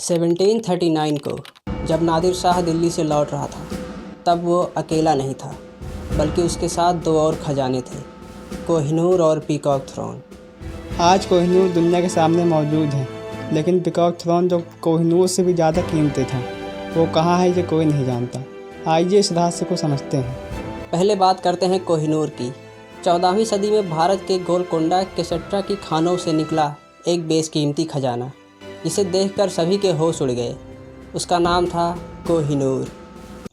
1739 को जब नादिर शाह दिल्ली से लौट रहा था, तब वो अकेला नहीं था, बल्कि उसके साथ दो और खजाने थे, कोहिनूर और पीकॉक थ्रोन। आज कोहिनूर दुनिया के सामने मौजूद है, लेकिन पीकॉक थ्रोन जो कोहिनूर से भी ज़्यादा कीमती था, वो कहाँ है ये कोई नहीं जानता। आइए इस रहस्य को समझते हैं। पहले बात करते हैं कोहिनूर की। 14वीं सदी में भारत के गोलकोंडा केसट्रा की खानों से निकला एक बेशकीमती खजाना, जिसे देखकर सभी के होश उड़ गए। उसका नाम था कोहिनूर।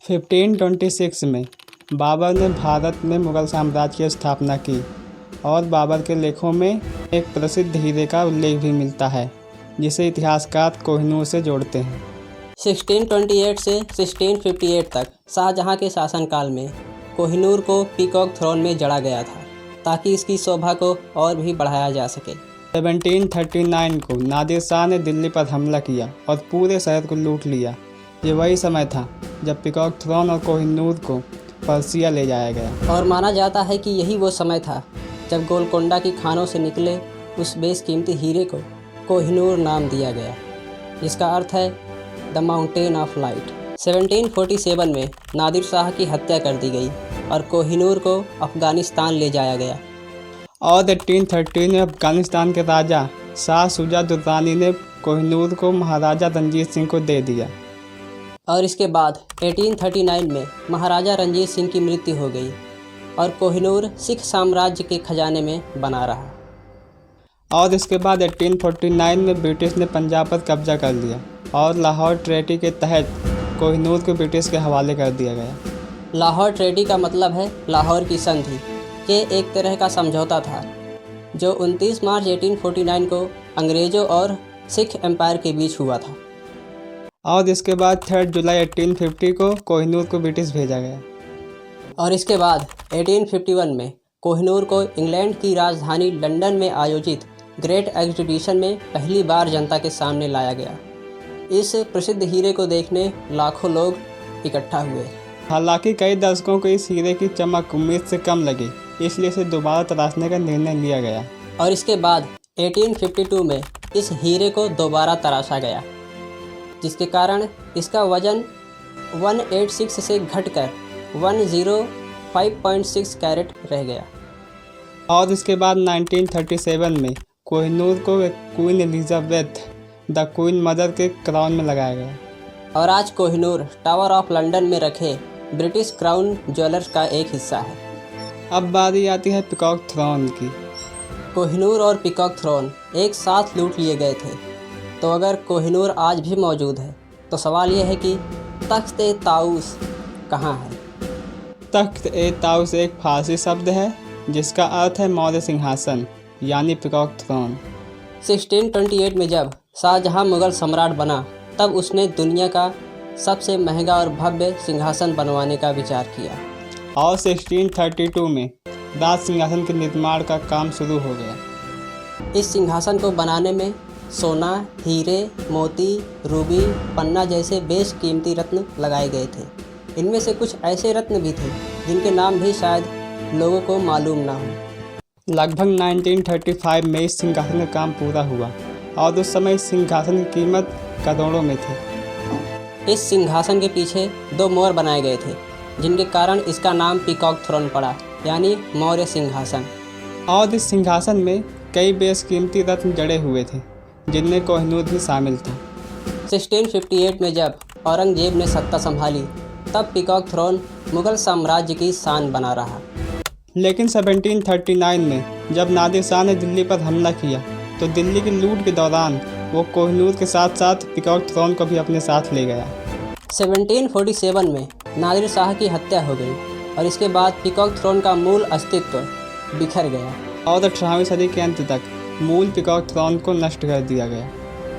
1526 में बाबर ने भारत में मुग़ल साम्राज्य की स्थापना की और बाबर के लेखों में एक प्रसिद्ध हीरे का उल्लेख भी मिलता है, जिसे इतिहासकार कोहिनूर से जोड़ते हैं। 1628 से 1658 तक शाहजहां के शासनकाल में कोहिनूर को पीकॉक थ्रोन में जड़ा गया था, ताकि इसकी शोभा को और भी बढ़ाया जा सके। 1739 को नादिर शाह ने दिल्ली पर हमला किया और पूरे शहर को लूट लिया। ये वही समय था जब पीकॉक थ्रोन और कोहिनूर को पर्सिया ले जाया गया। और माना जाता है कि यही वो समय था जब गोलकोंडा की खानों से निकले उस बेशकीमती हीरे को कोहिनूर नाम दिया गया, जिसका अर्थ है द माउंटेन ऑफ लाइट। 1747 में नादिर शाह की हत्या कर दी गई और कोहिनूर को अफ़गानिस्तान ले जाया गया। और 1813 में अफ़गानिस्तान के राजा शाह शुजा दुर्रानी ने कोहिनूर को महाराजा रणजीत सिंह को दे दिया। और इसके बाद 1839 में महाराजा रणजीत सिंह की मृत्यु हो गई और कोहिनूर सिख साम्राज्य के खजाने में बना रहा। और इसके बाद 1849 में ब्रिटिश ने पंजाब पर कब्जा कर लिया और लाहौर ट्रीटी के तहत कोहिनूर को ब्रिटिश के हवाले कर दिया गया। लाहौर ट्रीटी का मतलब है लाहौर की संधि। ये एक तरह का समझौता था जो 29 मार्च 1849 को अंग्रेज़ों और सिख एम्पायर के बीच हुआ था। और इसके बाद 3 जुलाई 1850 को कोहिनूर को ब्रिटिश भेजा गया। और इसके बाद 1851 में कोहिनूर को इंग्लैंड की राजधानी लंदन में आयोजित ग्रेट एग्जीबिशन में पहली बार जनता के सामने लाया गया। इस प्रसिद्ध हीरे को देखने लाखों लोग इकट्ठा हुए। हालांकि कई दर्शकों को इस हीरे की चमक उम्मीद से कम लगी, इसलिए इसे दोबारा तराशने का निर्णय लिया गया। और इसके बाद 1852 में इस हीरे को दोबारा तराशा गया, जिसके कारण इसका वजन 186 से घटकर 105.6 कैरेट रह गया। और इसके बाद 1937 में कोहिनूर को queen Elizabeth the queen mother के क्राउन में लगाया गया। और आज कोहिनूर टावर ऑफ लंदन में रखे ब्रिटिश क्राउन ज्वेलर्स का एक हिस्सा है। अब बारी आती है पीकॉक थ्रोन की। कोहिनूर और पीकॉक थ्रोन एक साथ लूट लिए गए थे, तो अगर कोहिनूर आज भी मौजूद है तो सवाल यह है कि तख्त-ए-ताऊस कहाँ है। तख्त-ए-ताऊस एक फारसी शब्द है जिसका अर्थ है मौर्य सिंहासन, यानी पीकॉक थ्रोन। 1628 में जब शाहजहां मुग़ल सम्राट बना, तब उसने दुनिया का सबसे महंगा और भव्य सिंहासन बनवाने का विचार किया। और 1632 में राज सिंहासन के निर्माण का काम शुरू हो गया। इस सिंहासन को बनाने में सोना, हीरे, मोती, रूबी, पन्ना जैसे बेशकीमती रत्न लगाए गए थे। इनमें से कुछ ऐसे रत्न भी थे जिनके नाम भी शायद लोगों को मालूम ना हो। लगभग 1935 में इस सिंहासन का काम पूरा हुआ और उस समय इस सिंहासन की कीमत करोड़ों में थी। इस सिंहासन के पीछे 2 मोर बनाए गए थे, जिनके कारण इसका नाम पीकॉक थ्रोन पड़ा, यानी मौर्य सिंहासन। और इस सिंहासन में कई बेशकीमती रत्न जड़े हुए थे, जिनमें कोहिनूर भी शामिल था। 1658 में जब औरंगजेब ने सत्ता संभाली, तब पीकॉक थ्रोन मुग़ल साम्राज्य की शान बना रहा। लेकिन 1739 में जब नादिर शाह ने दिल्ली पर हमला किया, तो दिल्ली की लूट के दौरान वो कोहिनूर के साथ साथ पीकॉक थ्रोन को भी अपने साथ ले गया। 1747 में नादिर शाह की हत्या हो गई और इसके बाद पीकॉक थ्रोन का मूल अस्तित्व बिखर गया। और 18वीं सदी के अंत तक मूल पीकॉक थ्रोन को नष्ट कर दिया गया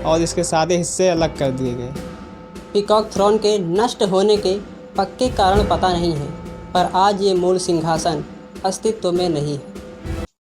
और इसके सारे हिस्से अलग कर दिए गए। पीकॉक थ्रोन के नष्ट होने के पक्के कारण पता नहीं है, पर आज ये मूल सिंहासन अस्तित्व में नहीं है।